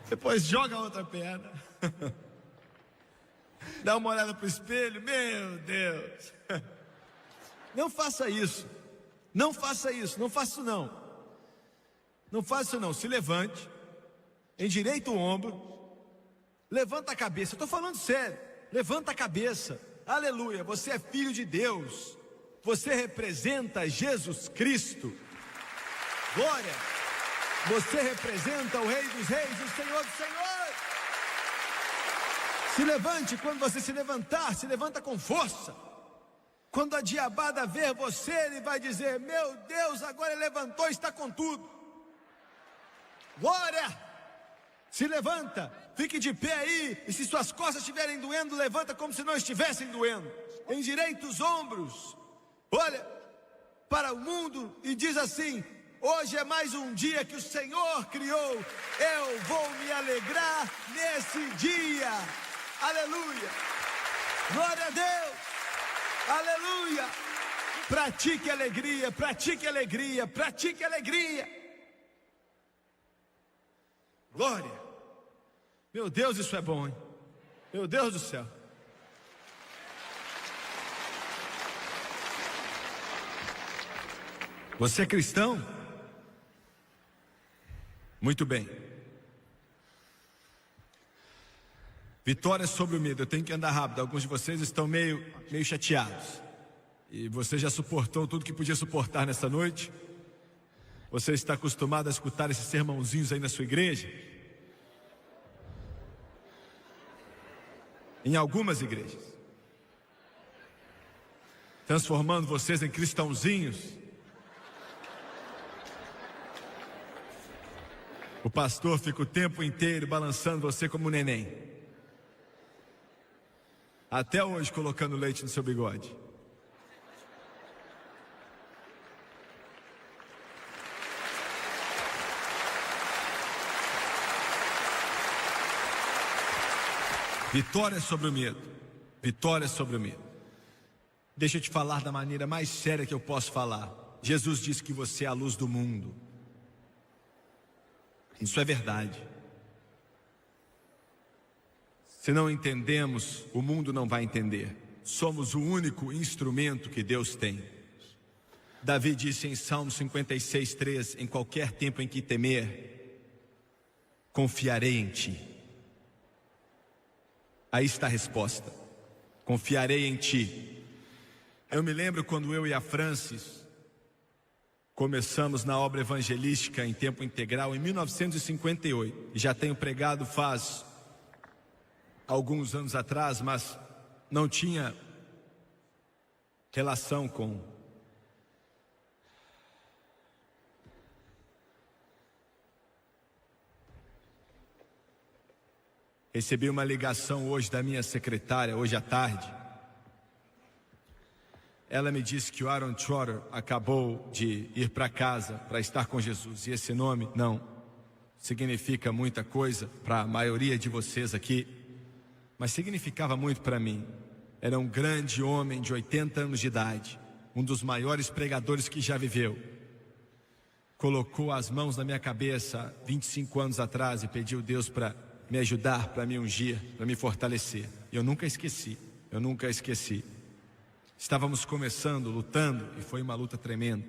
Depois joga a outra perna. Dá uma olhada para o espelho. Meu Deus. Não faça isso. Não faça isso. Não faça isso não. Não faça isso não. Se levante. Endireita o ombro. Levanta a cabeça. Estou falando sério. Levanta a cabeça. Aleluia. Você é filho de Deus. Você representa Jesus Cristo. Glória. Você representa o Rei dos Reis, o Senhor dos Senhores. Se levante. Quando você se levantar, se levanta com força. Quando a diabada ver você, ele vai dizer: meu Deus, agora ele levantou e está com tudo. Glória. Se levanta, fique de pé aí. E se suas costas estiverem doendo, levanta como se não estivessem doendo. Endireita os ombros. Olha para o mundo e diz assim: hoje é mais um dia que o Senhor criou. Eu vou me alegrar nesse dia. Aleluia. Glória a Deus. Aleluia. Pratique alegria, pratique alegria, pratique alegria. Glória. Meu Deus, isso é bom, hein? Meu Deus do céu. Você é cristão? Muito bem. Vitória sobre o medo. Eu tenho que andar rápido. Alguns de vocês estão meio chateados. E você já suportou tudo que podia suportar nessa noite? Você está acostumado a escutar esses sermãozinhos aí na sua igreja? Em algumas igrejas. Transformando vocês em cristãozinhos. O pastor fica o tempo inteiro balançando você como um neném. Até hoje colocando leite no seu bigode. Vitória sobre o medo. Vitória sobre o medo. Deixa eu te falar da maneira mais séria que eu posso falar. Jesus disse que você é a luz do mundo. Isso é verdade. Se não entendemos, o mundo não vai entender. Somos o único instrumento que Deus tem. Davi disse em Salmo 56:3: em qualquer tempo em que temer, confiarei em ti. Aí está a resposta. Confiarei em ti. Eu me lembro quando eu e a Francis começamos na obra evangelística em tempo integral em 1958. E já tenho pregado faz alguns anos atrás, mas não tinha relação com Recebi uma ligação hoje da minha secretária, hoje à tarde. Ela me disse que o Aaron Trotter acabou de ir para casa para estar com Jesus. E esse nome não significa muita coisa para a maioria de vocês aqui, mas significava muito para mim. Era um grande homem de 80 anos de idade, um dos maiores pregadores que já viveu. Colocou as mãos na minha cabeça 25 anos atrás e pediu Deus para me ajudar, para me ungir, para me fortalecer. Eu nunca esqueci. Estávamos começando, lutando, e foi uma luta tremenda.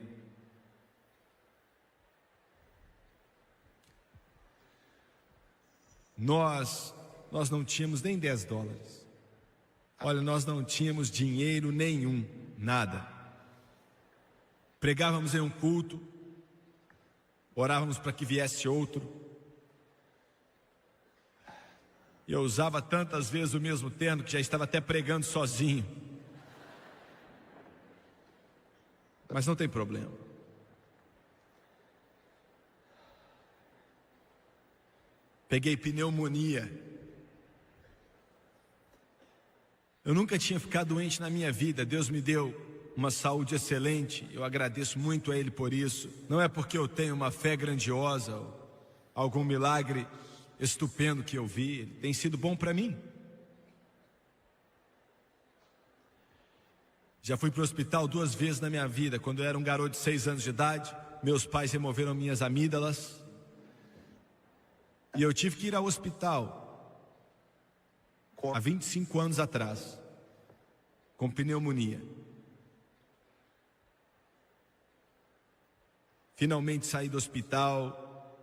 Nós não tínhamos nem 10 dólares. Olha, nós não tínhamos dinheiro nenhum, nada. Pregávamos em um culto, orávamos para que viesse outro. E eu usava tantas vezes o mesmo terno que já estava até pregando sozinho. Mas não tem problema. Peguei pneumonia. Eu nunca tinha ficado doente na minha vida. Deus me deu uma saúde excelente. Eu agradeço muito a Ele por isso. Não é porque eu tenho uma fé grandiosa, ou algum milagre estupendo que eu vi. Ele tem sido bom para mim. Já fui para o hospital 2 vezes na minha vida. Quando eu era um garoto de 6 anos de idade, meus pais removeram minhas amígdalas e eu tive que ir ao hospital há 25 anos atrás, com pneumonia. Finalmente saí do hospital,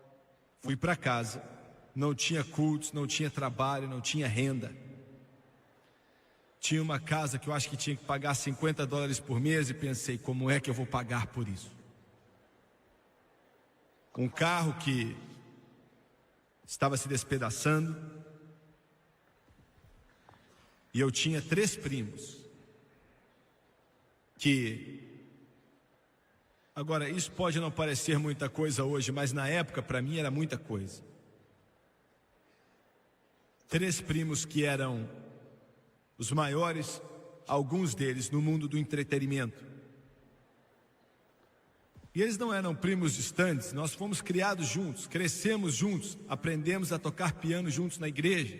fui para casa. Não tinha cultos, não tinha trabalho, não tinha renda. Tinha uma casa que eu acho que tinha que pagar 50 dólares por mês e pensei, como é que eu vou pagar por isso? Um carro que estava se despedaçando. E eu tinha 3 primos que... Agora, isso pode não parecer muita coisa hoje, mas na época para mim era muita coisa. 3 primos que eram os maiores, alguns deles no mundo do entretenimento. E eles não eram primos distantes, nós fomos criados juntos, crescemos juntos, aprendemos a tocar piano juntos na igreja.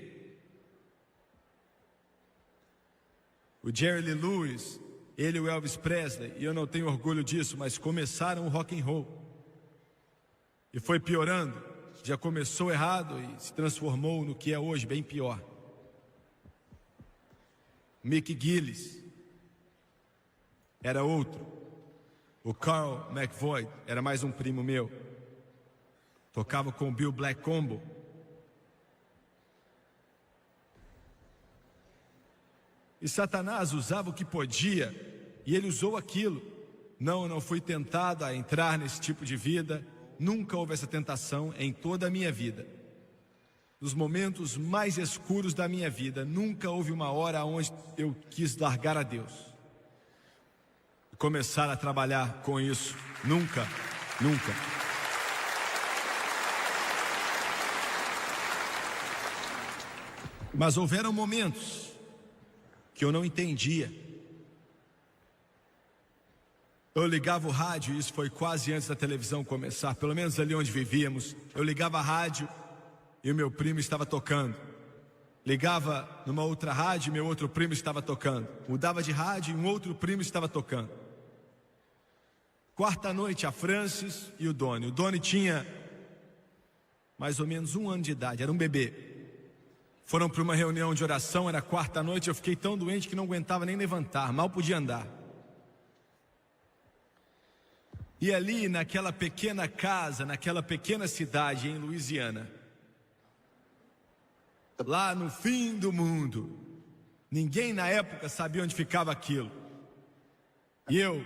O Jerry Lee Lewis, ele e o Elvis Presley, e eu não tenho orgulho disso, mas começaram o rock and roll. E foi piorando, já começou errado e se transformou no que é hoje, bem pior. Mick Gillis era outro. O Carl McVoy era mais um primo meu. Tocava com o Bill Black Combo. E Satanás usava o que podia, e ele usou aquilo. Não, eu não fui tentado a entrar nesse tipo de vida. Nunca houve essa tentação em toda a minha vida. Nos momentos mais escuros da minha vida, nunca houve uma hora onde eu quis largar a Deus e começar a trabalhar com isso. Nunca. Mas houveram momentos que eu não entendia. Eu ligava o rádio, isso foi quase antes da televisão começar, pelo menos ali onde vivíamos. Eu ligava a rádio e o meu primo estava tocando. Ligava numa outra rádio e meu outro primo estava tocando. Mudava de rádio e um outro primo estava tocando. Quarta noite, a Francis e o Doni. O Doni tinha mais ou menos 1 ano de idade, era um bebê. Foram para uma reunião de oração, era quarta noite, eu fiquei tão doente que não aguentava nem levantar, mal podia andar. E ali naquela pequena casa, naquela pequena cidade em Louisiana, lá no fim do mundo, ninguém na época sabia onde ficava aquilo. E eu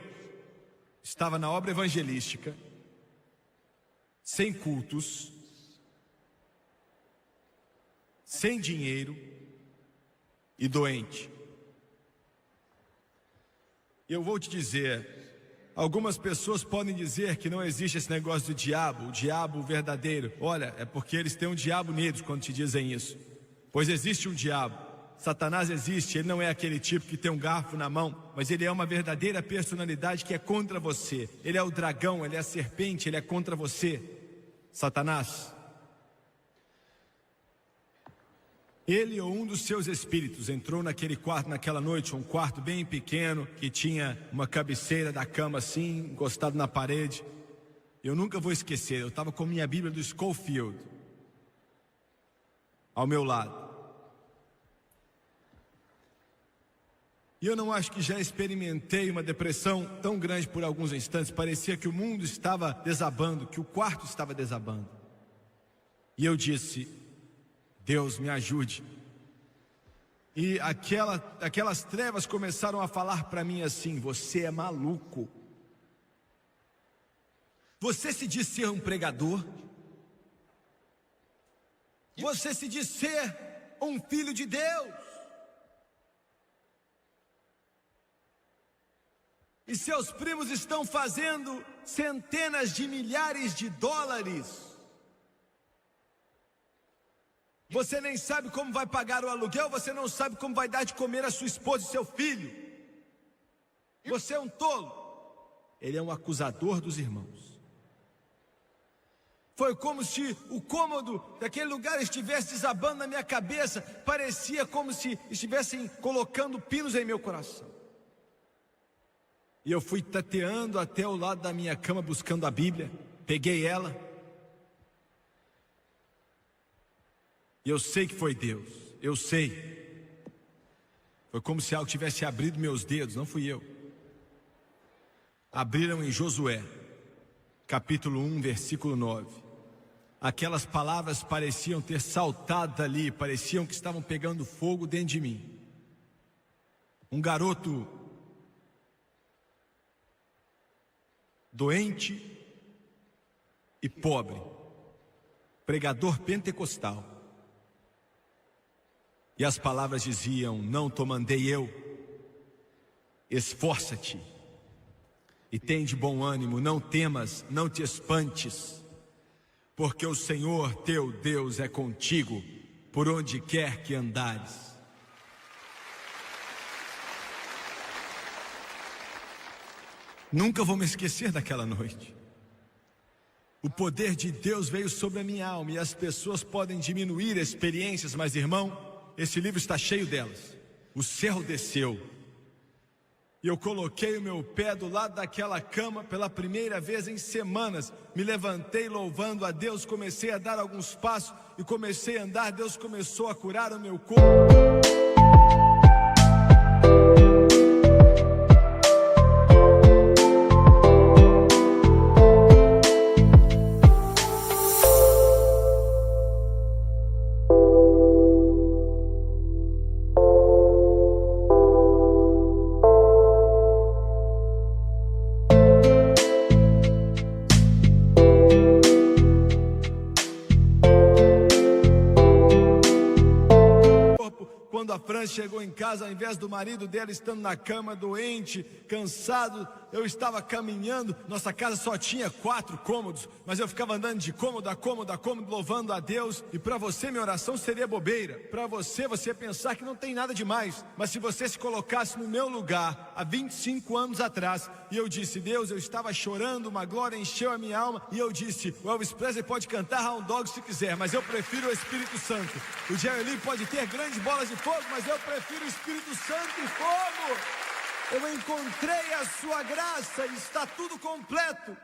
estava na obra evangelística, sem cultos, sem dinheiro e doente. Eu vou te dizer, algumas pessoas podem dizer que não existe esse negócio do diabo, o diabo verdadeiro. Olha, é porque eles têm um diabo neles quando te dizem isso. Pois existe um diabo, Satanás existe, ele não é aquele tipo que tem um garfo na mão, mas ele é uma verdadeira personalidade que é contra você. Ele é o dragão, ele é a serpente, ele é contra você. Satanás, ele ou um dos seus espíritos entrou naquele quarto naquela noite, um quarto bem pequeno, que tinha uma cabeceira da cama assim, encostado na parede. Eu nunca vou esquecer, eu estava com minha Bíblia do Scofield ao meu lado. E eu não acho que já experimentei uma depressão tão grande por alguns instantes. Parecia que o mundo estava desabando, que o quarto estava desabando. E eu disse: Deus, me ajude. E aquelas trevas começaram a falar para mim assim: você é maluco. Você se diz ser um pregador. Você se diz ser um filho de Deus. E seus primos estão fazendo centenas de milhares de dólares. Você nem sabe como vai pagar o aluguel, você não sabe como vai dar de comer a sua esposa e seu filho. Você é um tolo. Ele é um acusador dos irmãos. Foi como se o cômodo daquele lugar estivesse desabando na minha cabeça. Parecia como se estivessem colocando pinos em meu coração. E eu fui tateando até o lado da minha cama buscando a Bíblia. Peguei ela. E eu sei que foi Deus. Eu sei. Foi como se algo tivesse abrido meus dedos, não fui eu. Abriram em Josué, capítulo 1, versículo 9. Aquelas palavras pareciam ter saltado dali, pareciam que estavam pegando fogo dentro de mim. Um garoto doente e pobre, pregador pentecostal. E as palavras diziam: não te mandei eu, esforça-te e tem de bom ânimo, não temas, não te espantes, porque o Senhor teu Deus é contigo, por onde quer que andares. Nunca vou me esquecer daquela noite. O poder de Deus veio sobre a minha alma, e as pessoas podem diminuir experiências, mas irmão, esse livro está cheio delas. O céu desceu, e eu coloquei o meu pé do lado daquela cama pela primeira vez em semanas. Me levantei louvando a Deus, comecei a dar alguns passos e comecei a andar. Deus começou a curar o meu corpo. Quando a Fran chegou em casa, ao invés do marido dela estando na cama, doente, cansado, eu estava caminhando. Nossa casa só tinha 4 cômodos, mas eu ficava andando de cômodo a cômodo a cômodo, louvando a Deus. E para você, minha oração seria bobeira. Para você ia pensar que não tem nada demais. Mas se você se colocasse no meu lugar, há 25 anos atrás, e eu disse: Deus, eu estava chorando, uma glória encheu a minha alma, e eu disse: o Elvis Presley pode cantar Hound Dog se quiser, mas eu prefiro o Espírito Santo. O Jerry Lee pode ter grandes bolas de fogo, mas eu prefiro o Espírito Santo e fogo. Eu encontrei a sua graça e está tudo completo.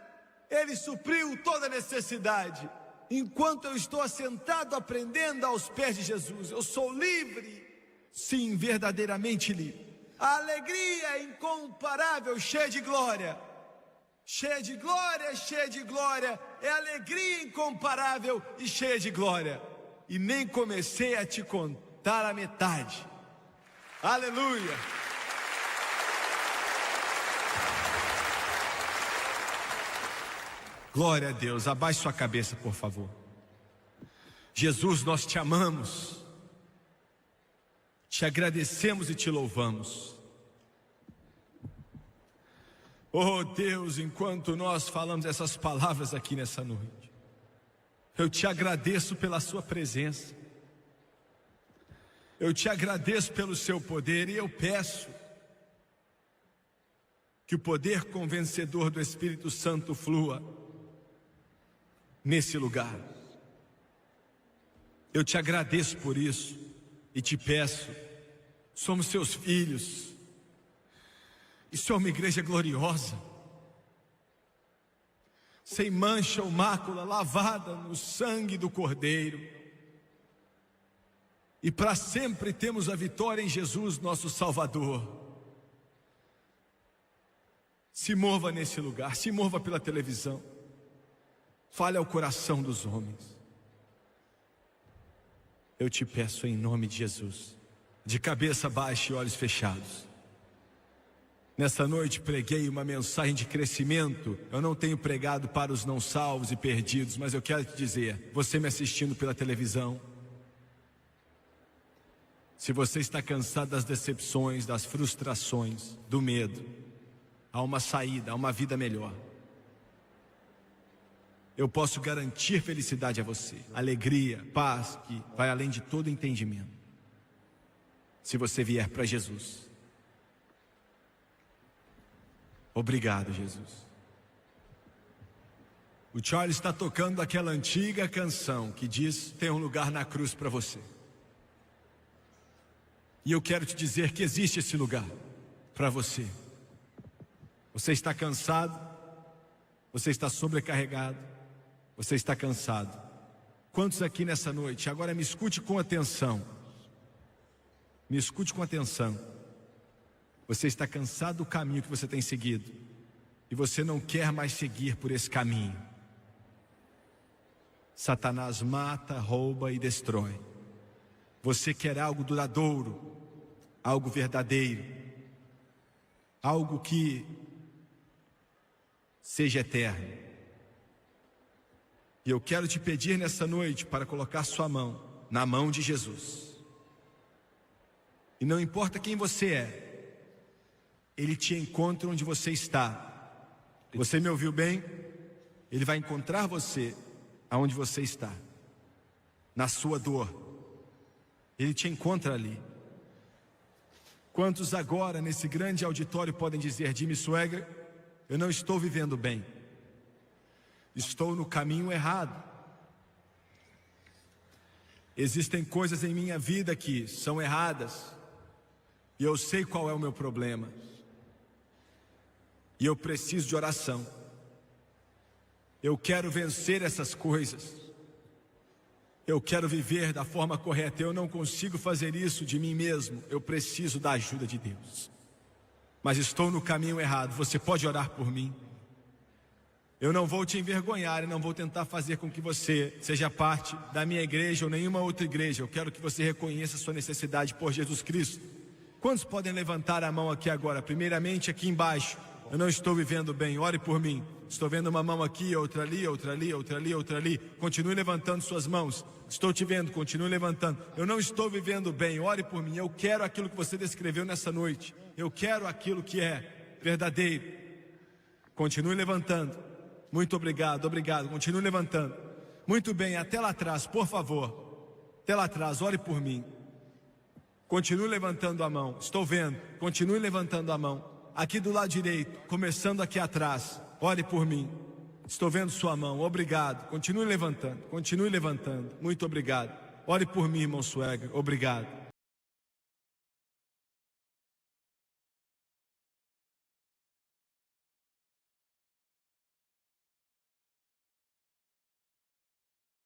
Ele supriu toda necessidade. Enquanto eu estou assentado aprendendo aos pés de Jesus, eu sou livre. Sim, verdadeiramente livre. A alegria é incomparável, cheia de glória. Cheia de glória, cheia de glória. É alegria incomparável e cheia de glória. E nem comecei a te contar a metade. Aleluia. Glória a Deus. Abaixe sua cabeça, por favor. Jesus, nós te amamos, te agradecemos e te louvamos. Oh Deus, enquanto nós falamos essas palavras aqui nessa noite, eu te agradeço pela sua presença. Eu te agradeço pelo seu poder e eu peço que o poder convencedor do Espírito Santo flua nesse lugar. Eu te agradeço por isso e te peço, somos seus filhos, isso é uma igreja gloriosa, sem mancha ou mácula, lavada no sangue do Cordeiro. E para sempre temos a vitória em Jesus, nosso Salvador. Se mova nesse lugar, se mova pela televisão. Fale ao coração dos homens. Eu te peço em nome de Jesus, de cabeça baixa e olhos fechados. Nessa noite preguei uma mensagem de crescimento. Eu não tenho pregado para os não salvos e perdidos, mas eu quero te dizer, você me assistindo pela televisão, se você está cansado das decepções, das frustrações, do medo, há uma saída, há uma vida melhor. Eu posso garantir felicidade a você, alegria, paz, que vai além de todo entendimento, se você vier para Jesus. Obrigado, Jesus. O Charles está tocando aquela antiga canção que diz: tem um lugar na cruz para você. E eu quero te dizer que existe esse lugar para você. Você está cansado, você está sobrecarregado, você está cansado. Quantos aqui nessa noite, agora me escute com atenção, me escute com atenção. Você está cansado do caminho que você tem seguido e você não quer mais seguir por esse caminho. Satanás mata, rouba e destrói. Você quer algo duradouro, algo verdadeiro, algo que seja eterno. E eu quero te pedir nessa noite para colocar sua mão na mão de Jesus. E não importa quem você é, Ele te encontra onde você está. Você me ouviu bem? Ele vai encontrar você aonde você está, na sua dor. Ele te encontra ali. Quantos agora nesse grande auditório podem dizer: Jimmy Swaggart, eu não estou vivendo bem, estou no caminho errado. Existem coisas em minha vida que são erradas e eu sei qual é o meu problema e eu preciso de oração. Eu quero vencer essas coisas. Eu quero viver da forma correta. Eu não consigo fazer isso de mim mesmo. Eu preciso da ajuda de Deus. Mas estou no caminho errado. Você pode orar por mim? Eu não vou te envergonhar e não vou tentar fazer com que você seja parte da minha igreja ou nenhuma outra igreja. Eu quero que você reconheça a sua necessidade por Jesus Cristo. Quantos podem levantar a mão aqui agora? Primeiramente aqui embaixo. Eu não estou vivendo bem, ore por mim. Estou vendo uma mão aqui, outra ali, outra ali, outra ali, outra ali. Continue levantando suas mãos. Estou te vendo, continue levantando. Eu não estou vivendo bem, ore por mim. Eu quero aquilo que você descreveu nessa noite. Eu quero aquilo que é verdadeiro. Continue levantando. Muito obrigado, obrigado. Continue levantando. Muito bem, até lá atrás, por favor. Até lá atrás, ore por mim. Continue levantando a mão. Estou vendo, continue levantando a mão. Aqui do lado direito, começando aqui atrás. Ore por mim. Estou vendo sua mão. Obrigado. Continue levantando. Continue levantando. Muito obrigado. Ore por mim, irmão Swaggart. Obrigado.